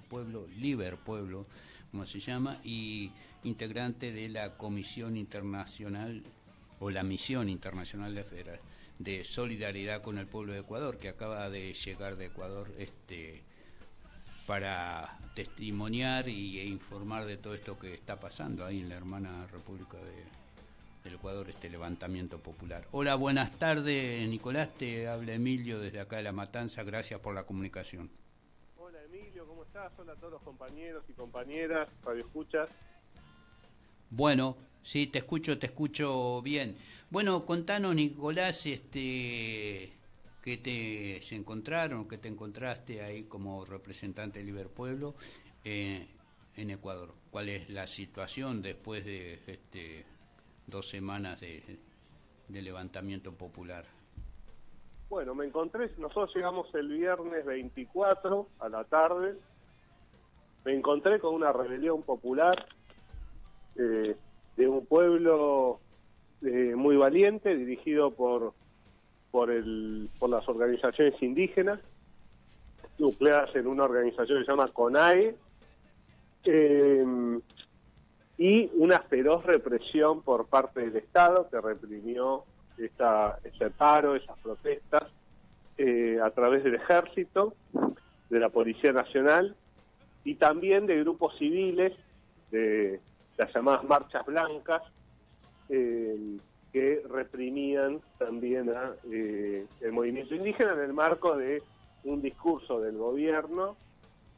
Pueblo, Liber Pueblo, como se llama, y integrante de la Comisión Internacional o la Misión Internacional de Solidaridad con el Pueblo de Ecuador, que acaba de llegar de Ecuador para testimoniar e informar de todo esto que está pasando ahí en la hermana República del Ecuador, este levantamiento popular. Hola, buenas tardes, Nicolás, te habla Emilio desde acá de La Matanza, gracias por la comunicación. Hola Emilio, ¿cómo estás? Hola a todos los compañeros y compañeras, radioescuchas. Bueno, sí, te escucho bien. Bueno, contanos, Nicolás, se encontraron, qué te encontraste ahí como representante de Liber Pueblo en Ecuador. ¿Cuál es la situación después de 2 semanas de levantamiento popular? Bueno, nosotros llegamos el viernes 24 a la tarde, me encontré con una rebelión popular de un pueblo muy valiente, dirigido por las organizaciones indígenas, nucleadas en una organización que se llama CONAE, y una feroz represión por parte del Estado que reprimió ese paro, esas protestas, a través del Ejército, de la Policía Nacional y también de grupos civiles, de las llamadas marchas blancas, que reprimían también el movimiento indígena en el marco de un discurso del gobierno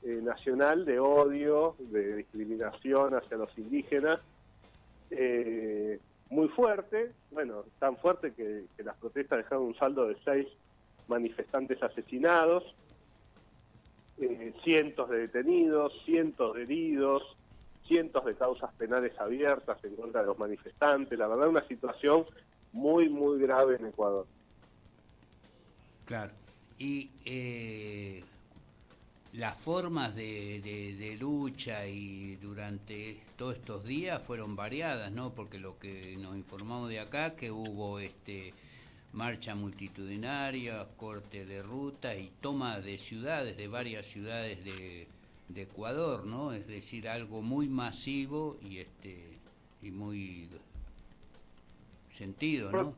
nacional de odio, de discriminación hacia los indígenas, muy fuerte, bueno, tan fuerte que las protestas dejaron un saldo de 6 manifestantes asesinados, cientos de detenidos, cientos de heridos, cientos de causas penales abiertas en contra de los manifestantes. La verdad, una situación muy, muy grave en Ecuador. Claro. Y las formas de lucha y durante todos estos días fueron variadas, ¿no? Porque lo que nos informamos de acá, que hubo marcha multitudinaria, corte de ruta y toma de ciudades, de varias ciudades de Ecuador, ¿no? Es decir, algo muy masivo y muy sentido, ¿no?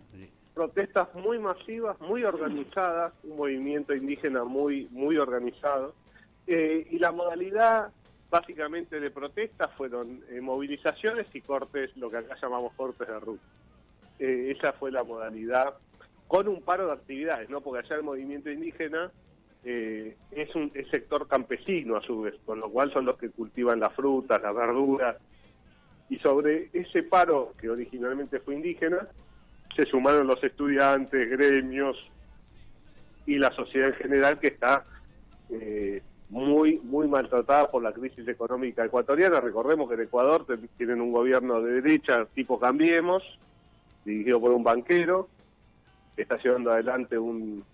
Protestas muy masivas, muy organizadas, un movimiento indígena muy, muy organizado. Y la modalidad básicamente de protestas fueron movilizaciones y cortes, lo que acá llamamos cortes de ruta. Esa fue la modalidad, con un paro de actividades, ¿no? Porque allá el movimiento indígena es sector campesino a su vez, con lo cual son los que cultivan las frutas, las verduras. Y sobre ese paro, que originalmente fue indígena, se sumaron los estudiantes, gremios y la sociedad en general, que está muy, muy maltratada por la crisis económica ecuatoriana. Recordemos que en Ecuador tienen un gobierno de derecha tipo Cambiemos, dirigido por un banquero, que está llevando adelante un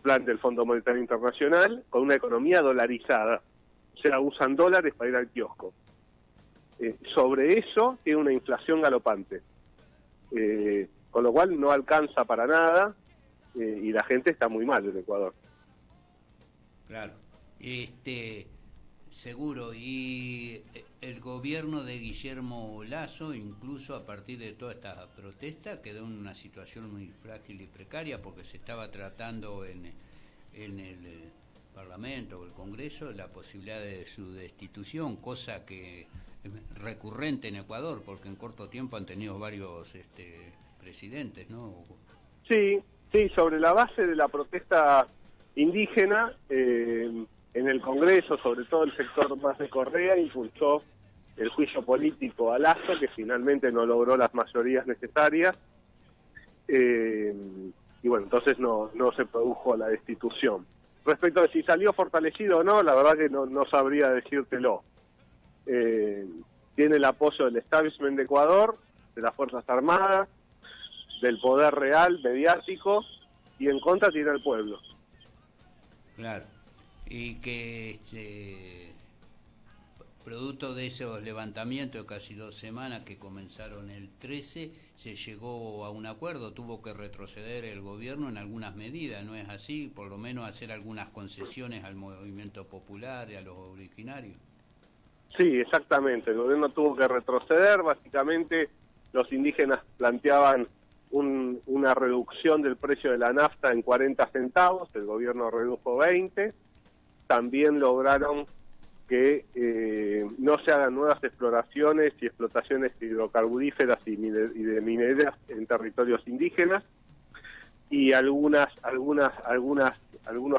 plan del Fondo Monetario Internacional con una economía dolarizada. O sea, usan dólares para ir al kiosco. Sobre eso tiene una inflación galopante. Con lo cual no alcanza para nada y la gente está muy mal en Ecuador. Claro, seguro, y el gobierno de Guillermo Lasso, incluso a partir de toda esta protesta, quedó en una situación muy frágil y precaria porque se estaba tratando en el Parlamento o el Congreso la posibilidad de su destitución, cosa que es recurrente en Ecuador porque en corto tiempo han tenido varios presidentes, ¿no? Sí, sí, sobre la base de la protesta indígena, en el Congreso, sobre todo el sector más de Correa, impulsó el juicio político a Lasso, que finalmente no logró las mayorías necesarias, y bueno, entonces no se produjo la destitución. Respecto a si salió fortalecido o no, la verdad que no sabría decírtelo. Tiene el apoyo del establishment de Ecuador, de las Fuerzas Armadas, del poder real, mediático, y en contra tiene al pueblo. Claro, y que producto de esos levantamientos de casi 2 semanas que comenzaron el 13, se llegó a un acuerdo, tuvo que retroceder el gobierno en algunas medidas, ¿no es así? Por lo menos hacer algunas concesiones al movimiento popular y a los originarios. Sí, exactamente. El gobierno tuvo que retroceder. Básicamente, los indígenas planteaban una reducción del precio de la nafta en 40 centavos. El gobierno redujo 20. También lograron que no se hagan nuevas exploraciones y explotaciones hidrocarburíferas y de mineras en territorios indígenas. Y algunos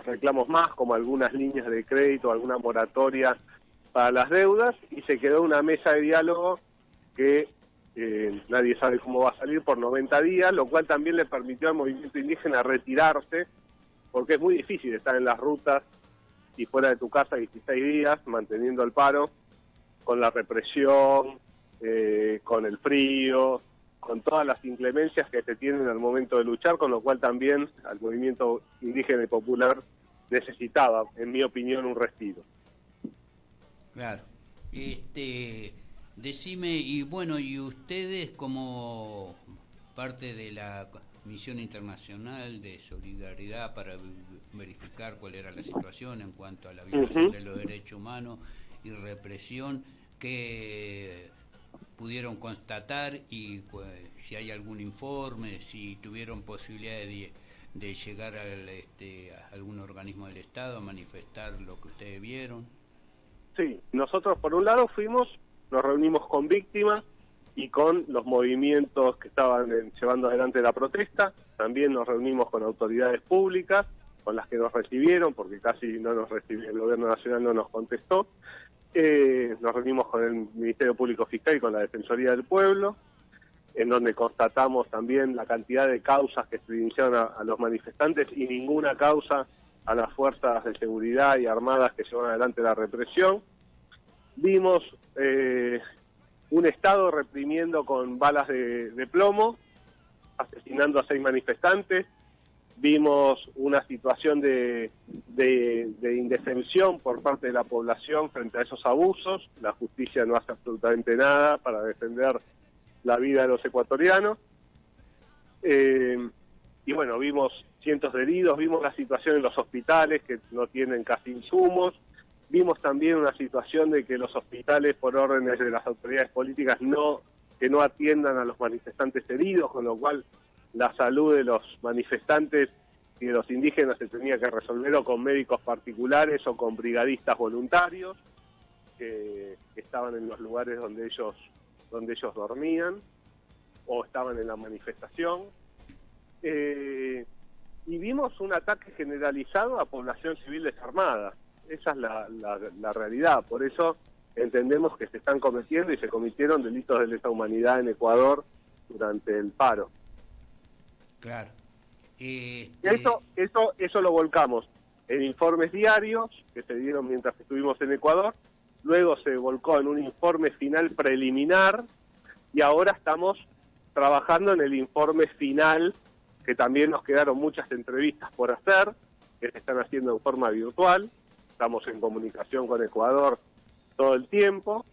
reclamos más, como algunas líneas de crédito, alguna moratoria para las deudas, y se quedó una mesa de diálogo que nadie sabe cómo va a salir por 90 días, lo cual también le permitió al movimiento indígena retirarse, porque es muy difícil estar en las rutas y fuera de tu casa 16 días, manteniendo el paro, con la represión, con el frío, con todas las inclemencias que se tienen al momento de luchar, con lo cual también al movimiento indígena y popular necesitaba, en mi opinión, un respiro. Claro. Decime, y bueno, y ustedes como parte de la misión internacional de solidaridad para verificar cuál era la situación en cuanto a la violación de los derechos humanos y represión, que pudieron constatar y si hay algún informe, si tuvieron posibilidad de llegar a algún organismo del Estado a manifestar lo que ustedes vieron. Sí, nosotros por un lado nos reunimos con víctimas y con los movimientos que estaban llevando adelante la protesta. También nos reunimos con autoridades públicas, con las que nos recibieron, porque casi no nos recibió, el gobierno nacional no nos contestó. Nos reunimos con el Ministerio Público Fiscal y con la Defensoría del Pueblo, en donde constatamos también la cantidad de causas que se iniciaron a los manifestantes y ninguna causa a las fuerzas de seguridad y armadas que llevan adelante la represión. Vimos un Estado reprimiendo con balas de plomo, asesinando a 6 manifestantes. Vimos una situación de indefensión por parte de la población frente a esos abusos. La justicia no hace absolutamente nada para defender la vida de los ecuatorianos. Y bueno, vimos cientos de heridos, vimos la situación en los hospitales que no tienen casi insumos, vimos también una situación de que los hospitales, por órdenes de las autoridades políticas, que no atiendan a los manifestantes heridos, con lo cual la salud de los manifestantes y de los indígenas se tenía que resolver o con médicos particulares o con brigadistas voluntarios que estaban en los lugares donde ellos dormían o estaban en la manifestación. Y vimos un ataque generalizado a población civil desarmada. Esa es la realidad. Por eso entendemos que se están cometiendo y se cometieron delitos de lesa humanidad en Ecuador durante el paro. Claro. Eso lo volcamos en informes diarios que se dieron mientras estuvimos en Ecuador, luego se volcó en un informe final preliminar y ahora estamos trabajando en el informe final, que también nos quedaron muchas entrevistas por hacer, que se están haciendo en forma virtual. Estamos en comunicación con Ecuador todo el tiempo,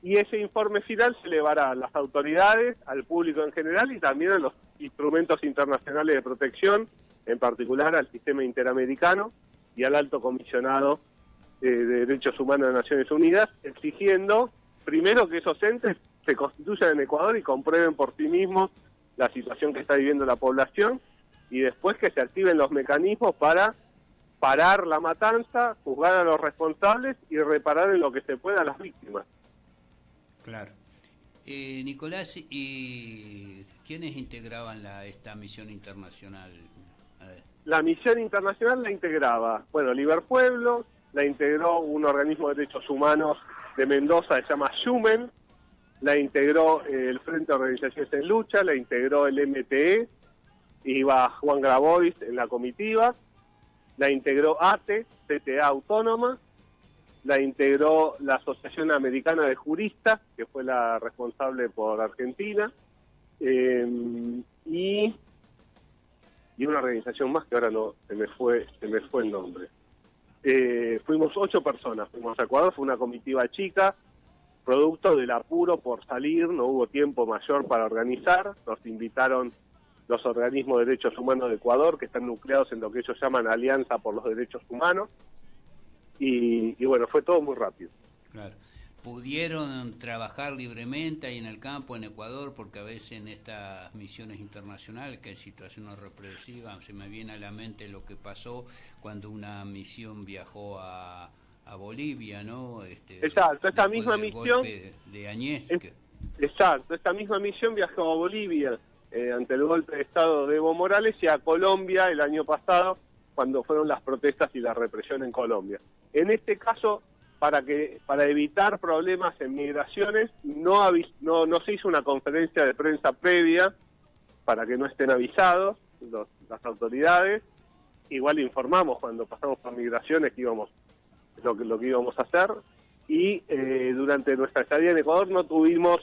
y ese informe final se elevará a las autoridades, al público en general y también a los instrumentos internacionales de protección, en particular al sistema interamericano y al alto comisionado de Derechos Humanos de Naciones Unidas, exigiendo primero que esos entes se constituyan en Ecuador y comprueben por sí mismos la situación que está viviendo la población, y después que se activen los mecanismos para parar la matanza, juzgar a los responsables y reparar en lo que se pueda a las víctimas. Claro. Nicolás, ¿y quiénes integraban esta misión internacional? La misión internacional la integraba, Liberpueblo, la integró un organismo de derechos humanos de Mendoza, se llama Xumen, la integró el Frente de Organizaciones en Lucha, la integró el MTE, iba Juan Grabois en la comitiva, la integró ATE, CTA Autónoma, la integró la Asociación Americana de Juristas, que fue la responsable por Argentina, y una organización más que ahora no se me fue el nombre. Fuimos 8 personas, fuimos a Ecuador, fue una comitiva chica, producto del apuro por salir, no hubo tiempo mayor para organizar, nos invitaron los organismos de derechos humanos de Ecuador, que están nucleados en lo que ellos llaman Alianza por los Derechos Humanos, y bueno, fue todo muy rápido. Claro. ¿Pudieron trabajar libremente ahí en el campo, en Ecuador? Porque a veces en estas misiones internacionales, que hay situaciones represivas, se me viene a la mente lo que pasó cuando una misión viajó a Bolivia, ¿no? Exacto, esta Después misma del misión... golpe de Añez. Exacto, esta misma misión viajó a Bolivia ante el golpe de Estado de Evo Morales y a Colombia el año pasado, cuando fueron las protestas y la represión en Colombia. En este caso, para evitar problemas en migraciones, no se hizo una conferencia de prensa previa para que no estén avisados las autoridades. Igual informamos cuando pasamos por migraciones que íbamos lo que íbamos a hacer, y durante nuestra estadía en Ecuador no tuvimos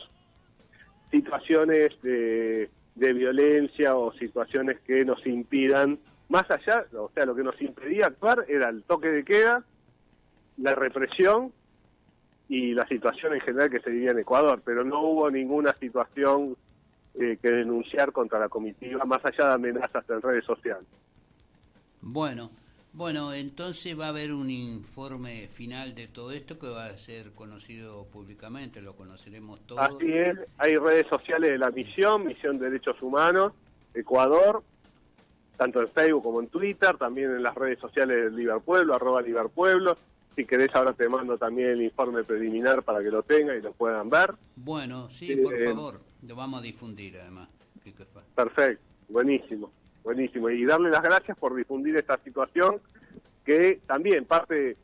situaciones de violencia o situaciones que nos impidan, más allá, o sea, lo que nos impedía actuar era el toque de queda, la represión y la situación en general que se vivía en Ecuador, pero no hubo ninguna situación que denunciar contra la comitiva, más allá de amenazas en redes sociales. Bueno, entonces va a haber un informe final de todo esto que va a ser conocido públicamente, lo conoceremos todos. Así es, hay redes sociales de la Misión de Derechos Humanos, Ecuador, tanto en Facebook como en Twitter, también en las redes sociales de Liverpueblo, @Liverpueblo. Si querés ahora te mando también el informe preliminar para que lo tengan y lo puedan ver. Bueno, sí, por favor, lo vamos a difundir además. Perfecto, buenísimo. Y darle las gracias por difundir esta situación, que también parte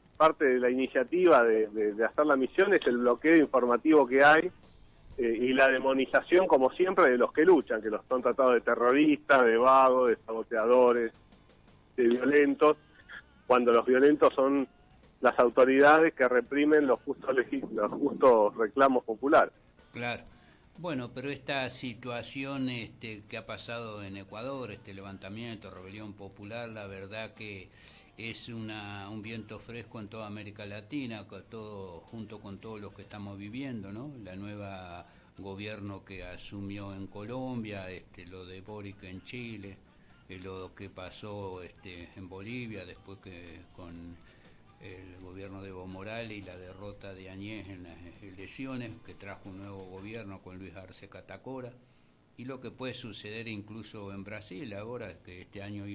de la iniciativa de hacer la misión es el bloqueo informativo que hay y la demonización, como siempre, de los que luchan, que los son tratados de terroristas, de vagos, de saboteadores, de violentos, cuando los violentos son las autoridades que reprimen los justos reclamos populares. Claro. Bueno, pero esta situación que ha pasado en Ecuador, este levantamiento, rebelión popular, la verdad que es un viento fresco en toda América Latina, junto con todos los que estamos viviendo, ¿no? La nueva gobierno que asumió en Colombia, lo de Boric en Chile, lo que pasó en Bolivia, después que con el gobierno de Evo Morales y la derrota de Añez en las elecciones, que trajo un nuevo gobierno con Luis Arce Catacora, y lo que puede suceder incluso en Brasil ahora, que este año